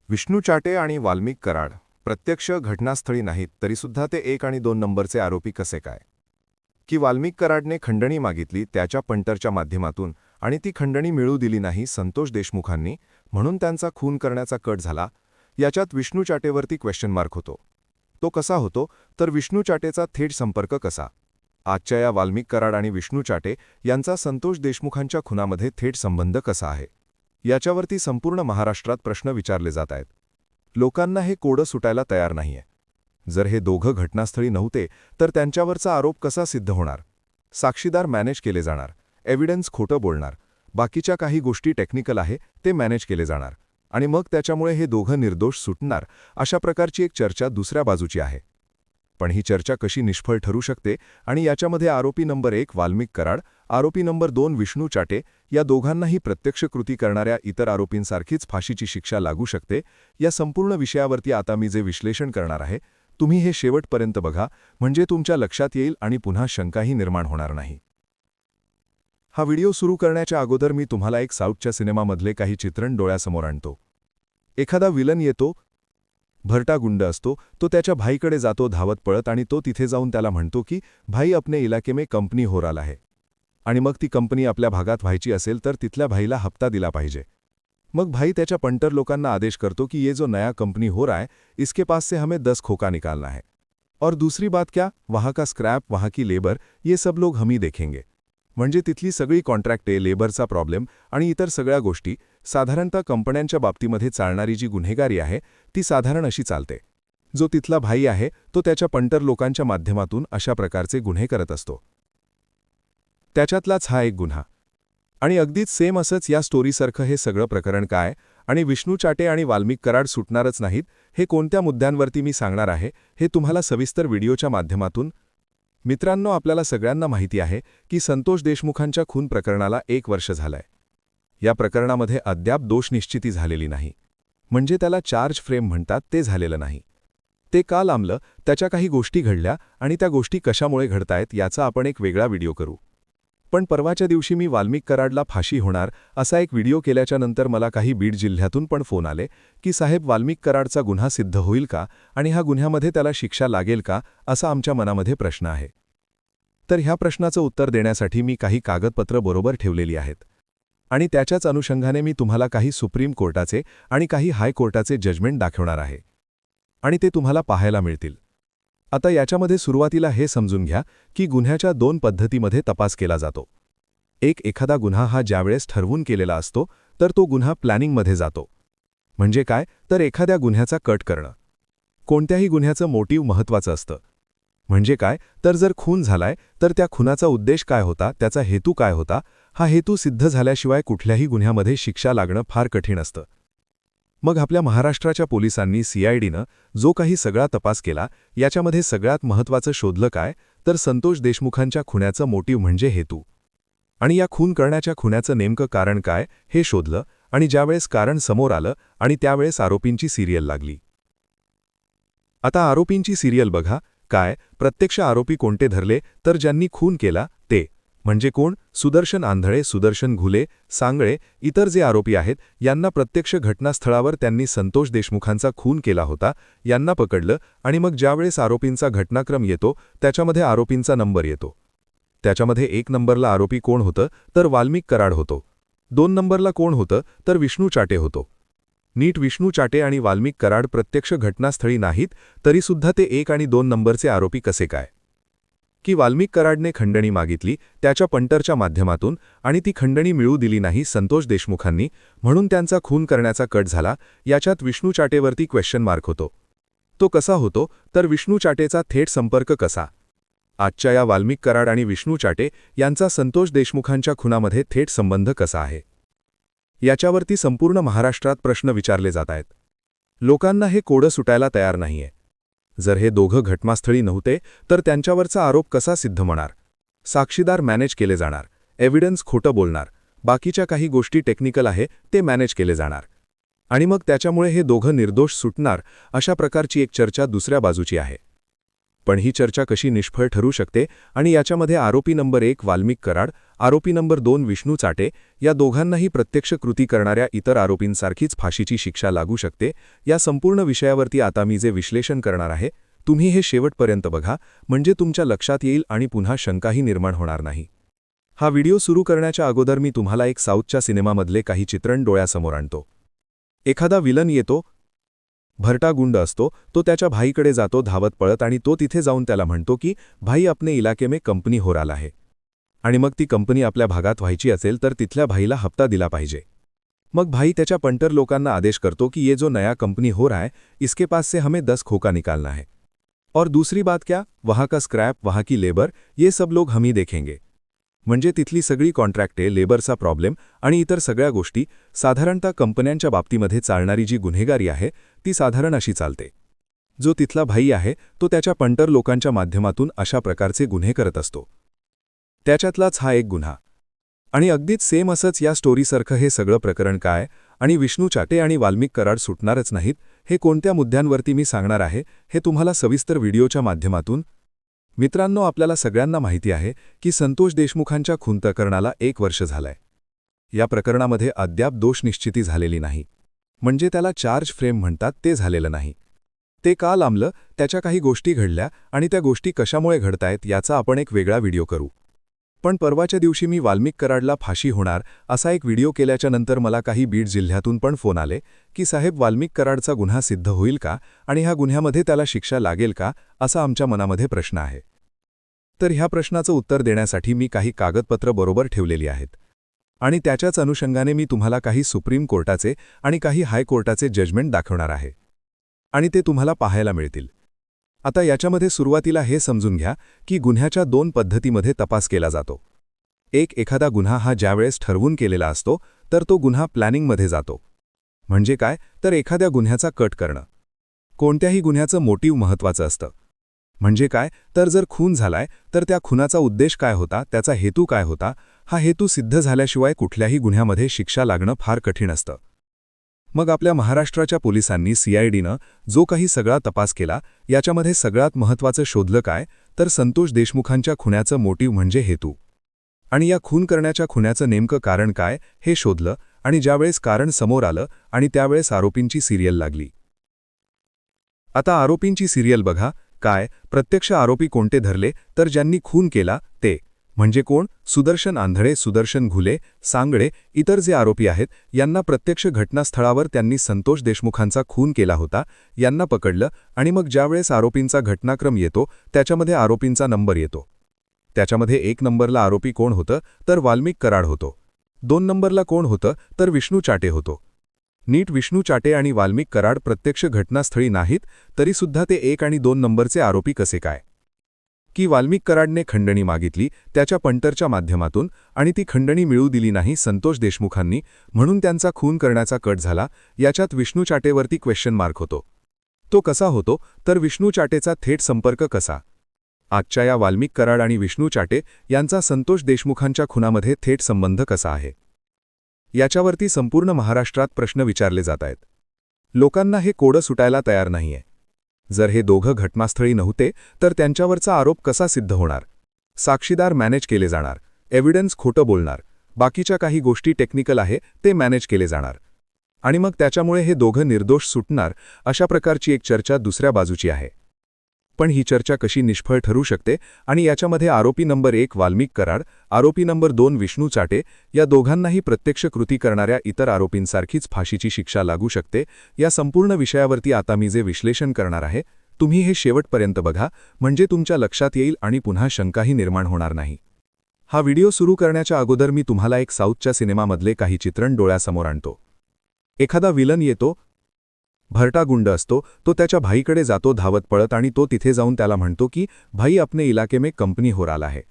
विष्णू चाटे आणि वाल्मिक कराड प्रत्यक्ष घटनास्थळी नाहीत तरीसुद्धा ते 1 आणि 2 नंबरचे आरोपी कसे काय? की वाल्मिक कराडने खंडणी मागितली त्याच्या पंटरच्या माध्यमातून आणि ती खंडणी मिळू दिली नाही संतोष देशमुखांनी, म्हणून त्यांचा खून करण्याचा कट झाला. याच्यात विष्णू चाटेवरती क्वेश्चन मार्क होतो. तो कसा होतो तर विष्णू चाटेचा थेट संपर्क कसा? आजच्या या वाल्मिक कराड आणि विष्णू चाटे यांचा संतोष देशमुखांच्या खुनामध्ये थेट संबंध कसा आहे? याच्यावरती संपूर्ण महाराष्ट्रात प्रश्न विचारले जात आहेत. लोकांना हे कोडं सुटायला तयार नाहीये. जर हे दोघं घटनास्थळी नव्हते तर त्यांच्यावरचा आरोप कसा सिद्ध होणार? साक्षीदार मॅनेज केले जाणार, एव्हिडन्स खोटं बोलणार, बाकीच्या काही गोष्टी टेक्निकल आहे ते मॅनेज केले जाणार आणि मग त्याच्यामुळे हे दोघं निर्दोष सुटणार, अशा प्रकारची एक चर्चा दुसऱ्या बाजूची आहे. पण ही चर्चा कशी निष्फळ ठरू शकते आणि याच्यामध्ये आरोपी नंबर 1 वाल्मिक कराड, आरोपी नंबर 2 विष्णू चाटे या दोघांनाही प्रत्यक्ष कृती करणाऱ्या इतर आरोपींसारखीच फाशीची शिक्षा लागू शकते, या संपूर्ण विषयावरती आता मी जे विश्लेषण करणार आहे, तुम्ही हे शेवटपर्यंत बघा, म्हणजे तुमच्या लक्षात येईल आणि पुन्हा शंकाही निर्माण होणार नाही. हा व्हिडिओ सुरू करण्याच्या अगोदर मी तुम्हाला एक साऊथच्या सिनेमामधले काही चित्रण डोळ्यासमोर आणतो. एखादा विलन येतो, भरटा गुंड असतो, तो त्याच्या भाईकडे जातो धावत पळत आणि तो तिथे जाऊन त्याला म्हणतो की भाई अपने इलाके में कंपनी हो रहा है, आणि मग ती कंपनी आपल्या भागात व्हायची असेल तर तिथल्या भाईला हप्ता दिला पाहिजे. मग भाई त्याच्या पंटर लोकांना आदेश करतो की ये जो नया कंपनी हो रहा है इसके पास से हमें 10 खोका निकालना है, और दूसरी बात क्या, वहाँ का स्क्रॅप, वहाँ की लेबर, ये सब लोग हम ही देखेंगे. म्हणजे तिथली सगळी कॉन्ट्रॅक्टे, लेबरचा प्रॉब्लेम आणि इतर सगळ्या गोष्टी, साधारणतः कंपन्यांच्या बाबतीमध्ये चालणारी जी गुन्हेगारी आहे ती साधारण अशी चालते. जो तिथला भाई आहे तो त्याच्या पंटर लोकांच्या माध्यमातून अशा प्रकारचे गुन्हे करत असतो. त्याच्यातलाच हा एक गुन्हा. आणि अगदीच सेम असंच या स्टोरीसारखं हे सगळं प्रकरण काय आणि विष्णू चाटे आणि वाल्मिक कराड सुटणारच नाहीत, हे कोणत्या मुद्द्यांवरती मी सांगणार आहे हे तुम्हाला सविस्तर व्हिडिओच्या माध्यमातून. मित्रांनो, आपल्याला सगळ्यांना माहिती आहे की संतोष देशमुखांच्या खून प्रकरणाला 1 वर्ष झालंय. या प्रकरणामध्ये अद्याप दोषनिश्चिती झालेली नाही, म्हणजे त्याला चार्ज फ्रेम म्हणतात ते झालेलं नाही. ते का लांबलं, त्याच्या काही गोष्टी घडल्या आणि त्या गोष्टी कशामुळे घडतायत याचा आपण एक वेगळा व्हिडिओ करू. पण परवाच्या दिवशी मी वाल्मिक कराडला फाशी होणार असा एक व्हिडिओ केल्याच्यानंतर मला काही बीड जिल्ह्यातून पण फोन आले की साहेब, वाल्मिक कराडचा गुन्हा सिद्ध होईल का आणि ह्या गुन्ह्यामध्ये त्याला शिक्षा लागेल का, असा आमच्या मनामध्ये प्रश्न आहे. तर ह्या प्रश्नाचं उत्तर देण्यासाठी मी काही कागदपत्र बरोबर ठेवलेली आहेत आणि त्याच्याच अनुषंगाने मी तुम्हाला काही सुप्रीम कोर्टाचे आणि काही हायकोर्टाचे जजमेंट दाखवणार आहे आणि ते तुम्हाला पाहायला मिळतील. आता याच्यामध्ये सुरुवातीला हे समजून घ्या की गुन्ह्याच्या 2 पद्धतीमध्ये तपास केला जातो. एक, एखादा गुन्हा हा ज्यावेळेस ठरवून केलेला असतो तर तो गुन्हा प्लॅनिंगमध्ये जातो. म्हणजे काय तर एखाद्या गुन्ह्याचा कट करणं. कोणत्याही गुन्ह्याचं मोटिव्ह महत्त्वाचं असतं. म्हणजे काय तर जर खून झालाय तर त्या खुनाचा उद्देश काय होता, त्याचा हेतू काय होता, हा हेतू सिद्ध झाल्याशिवाय कुठल्याही गुन्ह्यामध्ये शिक्षा लागणं फार कठीण असतं. मग आपल्या महाराष्ट्राच्या पोलिसांनी CIDनं जो काही सगळा तपास केला याच्यामध्ये सगळ्यात महत्त्वाचं शोधलं काय तर संतोष देशमुखांच्या खुनाचं मोटिव्ह म्हणजे हेतू. आणि या खून करण्याच्या खुनाचं नेमकं कारण काय हे शोधलं आणि ज्यावेळेस कारण समोर आलं आणि त्यावेळेस आरोपींची सिरियल लागली. आता आरोपींची सिरियल बघा. काय प्रत्यक्ष आरोपी कोणते धरले तर ज्यांनी खून केला ते, म्हणजे कोण, सुदर्शन आंधळे, सुदर्शन घुले, सांगळे, इतर जे आरोपी आहेत यांना प्रत्यक्ष घटनास्थळावर त्यांनी संतोष देशमुखांचा खून केला होता यांना पकडलं आणि मग ज्यावेळेस आरोपींचा घटनाक्रम येतो त्याच्यामध्ये आरोपींचा नंबर येतो. त्याच्यामध्ये 1 नंबरला आरोपी कोण होतं तर वाल्मिक कराड होतो. 2 नंबरला कोण होतं तर विष्णू चाटे होतो. नीट विष्णू चाटे आणि वाल्मिक कराड प्रत्यक्ष घटनास्थळी नाहीत तरीसुद्धा ते 1 आणि 2 नंबरचे आरोपी कसे काय? की वाल्मिक कराडने खंडणी मागितली त्याच्या पंटरच्या माध्यमातून आणि ती खंडणी मिळू दिली नाही संतोष देशमुखांनी, म्हणून त्यांचा खून करण्याचा कट झाला. याच्यात विष्णू चाटेवरती क्वेश्चन मार्क होतो. तो कसा होतो तर विष्णू चाटेचा थेट संपर्क कसा? आजच्या या वाल्मिक कराड आणि विष्णू चाटे यांचा संतोष देशमुखांच्या खुनामध्ये थेट संबंध कसा आहे? याच्यावरती संपूर्ण महाराष्ट्रात प्रश्न विचारले जात आहेत. लोकांना हे कोडं सुटायला तयार नाहीये. जर हे दोघं घटनास्थळी नव्हते तर त्यांच्यावरचा आरोप कसा सिद्ध होणार? साक्षीदार मॅनेज केले जाणार, एव्हिडन्स खोटं बोलणार, बाकीच्या काही गोष्टी टेक्निकल आहे ते मॅनेज केले जाणार आणि मग त्याच्यामुळे हे दोघं निर्दोष सुटणार, अशा प्रकारची एक चर्चा दुसऱ्या बाजूची आहे. पण ही चर्चा कशी निष्फळ ठरू शकते आणि याच्यामध्ये आरोपी नंबर 1 वाल्मिक कराड, आरोपी नंबर 2 विष्णू चाटे या दोघांनाही प्रत्यक्ष कृती करणाऱ्या इतर आरोपींसारखीच फाशीची शिक्षा लागू शकते या संपूर्ण विषयावरती आता मी जे विश्लेषण करणार आहे तुम्ही हे शेवटपर्यंत बघा म्हणजे तुमच्या लक्षात येईल आणि पुन्हा शंकाही निर्माण होणार नाही. हा व्हिडिओ सुरू करण्याच्या अगोदर मी तुम्हाला एक साऊथच्या सिनेमामधले काही चित्रण डोळ्यासमोर आणतो. एखादा विलन येतो, भरटा गुंड असतो, तो त्याच्या भाईकडे जातो धावत पळत आणि तो तिथे जाऊन त्याला म्हणतो की भाई अपने इलाके में कंपनी हो रहा है आणि मग ती कंपनी आपल्या भागात व्हायची असेल तर तिथल्या भाईला हप्ता दिला पाहिजे. मग भाई त्याच्या पंटर लोकांना आदेश करतो की ये जो नया कंपनी हो रहा है इसके पास से हमें 10 खोका निकालना है और दूसरी बात क्या, वहाँ का स्क्रॅप, वहाँ की लेबर, ये सब लोग हम ही देखेंगे. म्हणजे तिथली सगळी कॉन्ट्रॅक्टे, लेबरचा प्रॉब्लेम आणि इतर सगळ्या गोष्टी साधारणतः कंपन्यांच्या बाबतीमध्ये चालणारी जी गुन्हेगारी आहे ती साधारण अशी चालते. जो तिथला भाई आहे तो त्याच्या पंटर लोकांच्या माध्यमातून अशा प्रकारचे गुन्हे करत असतो. त्याच्यातलाच हा एक गुन्हा. आणि अगदीच सेम असंच या स्टोरीसारखं हे सगळं प्रकरण काय आणि विष्णू चाटे आणि वाल्मिक कराड सुटणारच नाहीत हे कोणत्या मुद्द्यांवरती मी सांगणार आहे हे तुम्हाला सविस्तर व्हिडिओच्या माध्यमातून. मित्रांनो, आपल्याला सगळ्यांना माहिती आहे की संतोष देशमुखांच्या खून प्रकरणाला 1 वर्ष झालंय. या प्रकरणामध्ये अद्याप दोषनिश्चिती झालेली नाही, म्हणजे त्याला चार्ज फ्रेम म्हणतात ते झालेलं नाही. ते का लांबलं, त्याच्या काही गोष्टी घडल्या आणि त्या गोष्टी कशामुळे घडतायत याचा आपण एक वेगळा व्हिडिओ करू. पण परवाच्या दिवशी मी वाल्मिक कराडला फाशी होणार असा एक व्हिडिओ केल्याच्या नंतर मला काही बीड जिल्ह्यातून पण फोन आले की साहेब वाल्मिक कराडचा गुन्हा सिद्ध होईल का आणि ह्या गुन्ह्यामध्ये त्याला शिक्षा लागेल का असा आमच्या मनामध्ये प्रश्न आहे. तर ह्या प्रश्नाचं उत्तर देण्यासाठी मी काही कागदपत्र बरोबर ठेवलेली आहेत आणि त्याच्याच अनुषंगाने मी तुम्हाला काही सुप्रीम कोर्टाचे आणि काही हायकोर्टाचे जजमेंट दाखवणार आहे आणि ते तुम्हाला पाहायला मिळतील. आता याच्यामध्ये सुरुवातीला हे समजून घ्या की गुन्ह्याच्या 2 पद्धतीमध्ये तपास केला जातो. एखादा गुन्हा हा ज्यावेळेस ठरवून केलेला असतो तर तो गुन्हा प्लॅनिंगमध्ये जातो. म्हणजे काय, तर एखाद्या गुन्ह्याचा कट करणं. कोणत्याही गुन्ह्याचं मोटिव्ह महत्त्वाचं असतं. म्हणजे काय, तर जर खून झालाय तर त्या खुनाचा उद्देश काय होता, त्याचा हेतू काय होता, हा हेतू सिद्ध झाल्याशिवाय कुठल्याही गुन्ह्यामध्ये शिक्षा लागणं फार कठीण असतं. मग आपल्या महाराष्ट्राच्या पोलिसांनी CIDनं जो काही सगळा तपास केला याच्यामध्ये सगळ्यात महत्त्वाचं शोधलं काय, तर संतोष देशमुखांच्या खुनाचं मोटिव्ह म्हणजे हेतू. आणि या खून करण्याच्या खुनाचं नेमकं कारण काय हे शोधलं आणि ज्यावेळेस कारण समोर आलं आणि त्यावेळेस आरोपींची सिरियल लागली. आता आरोपींची सिरियल बघा. काय, प्रत्यक्ष आरोपी कोणते धरले तर ज्यांनी खून केला ते म्हणजे कोण, सुदर्शन आंधळे, सुदर्शन घुले, सांगडे, इतर जे आरोपी आहेत यांना प्रत्यक्ष घटनास्थळावर त्यांनी संतोष देशमुखांचा खून केला होता यांना पकडलं आणि मग ज्यावेळेस आरोपींचा घटनाक्रम येतो त्याच्यामध्ये आरोपींचा नंबर येतो. त्याच्यामध्ये 1 नंबरला आरोपी कोण होतं तर वाल्मिक कराड होतो. 2 नंबरला कोण होतं तर विष्णू चाटे होतो. नीट विष्णू चाटे आणि वाल्मिक कराड प्रत्यक्ष घटनास्थळी नाहीत तरीसुद्धा ते 1 आणि 2 नंबरचे आरोपी कसे काय, की वाल्मिक कराडने खंडणी मागितली त्याच्या पंटरच्या माध्यमातून आणि ती खंडणी मिळू दिली नाही संतोष देशमुखांनी, म्हणून त्यांचा खून करण्याचा कट झाला. याच्यात विष्णू चाटेवरती क्वेश्चन मार्क होतो. तो कसा होतो तर विष्णू चाटेचा थेट संपर्क कसा. आजच्या या वाल्मिक कराड आणि विष्णू चाटे यांचा संतोष देशमुखांच्या खुनामध्ये थेट संबंध कसा आहे याच्यावरती संपूर्ण महाराष्ट्रात प्रश्न विचारले जात आहेत. लोकांना हे कोडं सुटायला तयार नाहीये. जर हे दोघं घटनास्थळी नव्हते तर त्यांच्यावरचा आरोप कसा सिद्ध होणार. साक्षीदार मॅनेज केले जाणार, एव्हिडन्स खोटं बोलणार, बाकीच्या काही गोष्टी टेक्निकल आहे ते मॅनेज केले जाणार आणि मग त्याच्यामुळे हे दोघं निर्दोष सुटणार अशा प्रकारची एक चर्चा दुसऱ्या बाजूची आहे. पण ही चर्चा कशी निष्फळ ठरू शकते आणि याच्यामध्ये आरोपी नंबर 1 वाल्मिक कराड, आरोपी नंबर 2 विष्णू चाटे या दोघांनाही प्रत्यक्ष कृती करणाऱ्या इतर आरोपींसारखीच फाशीची शिक्षा लागू शकते या संपूर्ण विषयावरती आता मी जे विश्लेषण करणार आहे तुम्ही हे शेवटपर्यंत बघा म्हणजे तुमच्या लक्षात येईल आणि पुन्हा शंकाही निर्माण होणार नाही. हा व्हिडिओ सुरू करण्याच्या अगोदर मी तुम्हाला एक साऊथच्या सिनेमामधले काही चित्रण डोळ्यासमोर आणतो. एखादा विलन येतो, भरटा गुंड असतो, तो त्याच्या भाईकडे जातो धावत पळत आणि तो तिथे जाऊन त्याला म्हणतो की भाई अपने इलाके में कंपनी हो रहा है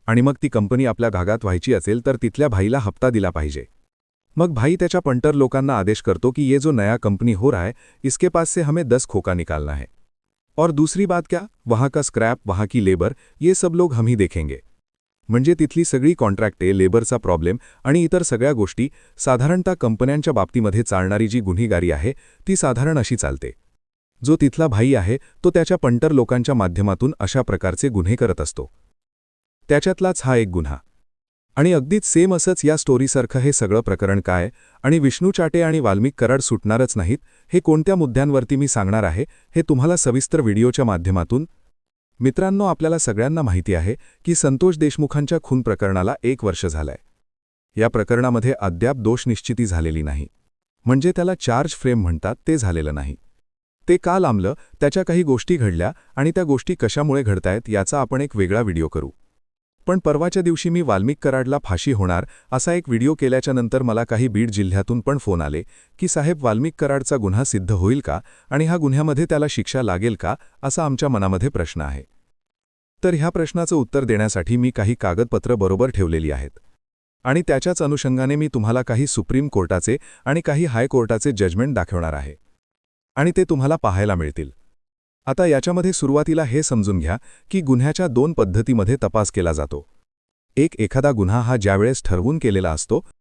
आणि मग ती कंपनी आपल्या भागात व्हायची असेल तर तिथल्या भाईला हप्ता दिला पाहिजे. मग भाई त्याच्या पंटर लोकांना आदेश करतो की ये जो नया कंपनी हो रहा है इसके पास से हमें 10 खोका निकालना है और दूसरी बात क्या, वहाँ का स्क्रॅप, वहाँ की लेबर, ये सब लोग हम ही देखेंगे. म्हणजे तिथली सगळी कॉन्ट्रॅक्टे, लेबरचा प्रॉब्लेम आणि इतर सगळ्या गोष्टी साधारणतः कंपन्यांच्या बाबतीमध्ये चालणारी जी गुन्हेगारी आहे ती साधारण अशी चालते. जो तिथला भाई आहे तो त्याच्या पंटर लोकांच्या माध्यमातून अशा प्रकारचे गुन्हे करत असतो. त्याच्यातलाच हा एक गुन्हा. आणि अगदीच सेम असंच या स्टोरीसारखं हे सगळं प्रकरण काय आणि विष्णू चाटे आणि वाल्मिक कराड सुटणारच नाहीत हे कोणत्या मुद्द्यांवरती मी सांगणार आहे हे तुम्हाला सविस्तर व्हिडिओच्या माध्यमातून. मित्रांनो, आपल्याला सगळ्यांना माहिती आहे की संतोष देशमुखांच्या खून प्रकरणाला 1 वर्ष झालंय. या प्रकरणामध्ये अद्याप दोष निश्चिती झालेली नाही. म्हणजे त्याला चार्ज फ्रेम म्हणतात ते झालेलं नाही. ते का लांबलं, त्याच्या काही गोष्टी घडल्या आणि त्या गोष्टी कशामुळे घडतायत याचा आपण एक वेगळा व्हिडिओ करू. पण परवाच्या दिवशी मी वाल्मिक कराडला फाशी होणार असा एक व्हिडिओ केल्याच्या नंतर मला काही बीड जिल्ह्यातून पण फोन आले की साहेब, वाल्मिक कराडचा गुन्हा सिद्ध होईल का आणि ह्या गुन्ह्यामध्ये त्याला शिक्षा लागेल का, असा आमच्या मनामध्ये प्रश्न आहे. तर ह्या प्रश्नाचं उत्तर देण्यासाठी मी काही कागदपत्र बरोबर ठेवलेली आहेत आणि त्याच्याच अनुषंगाने मी तुम्हाला काही सुप्रीम कोर्टाचे आणि काही हायकोर्टाचे जजमेंट दाखवणार आहे आणि ते तुम्हाला पाहायला मिळतील. आता याच्यामध्ये सुरुवातीला हे समजून घ्या की गुन्ह्याच्या 2 पद्धतीमध्ये तपास केला जातो. एखादा गुन्हा हा ज्यावेळेस ठरवून केलेला असतो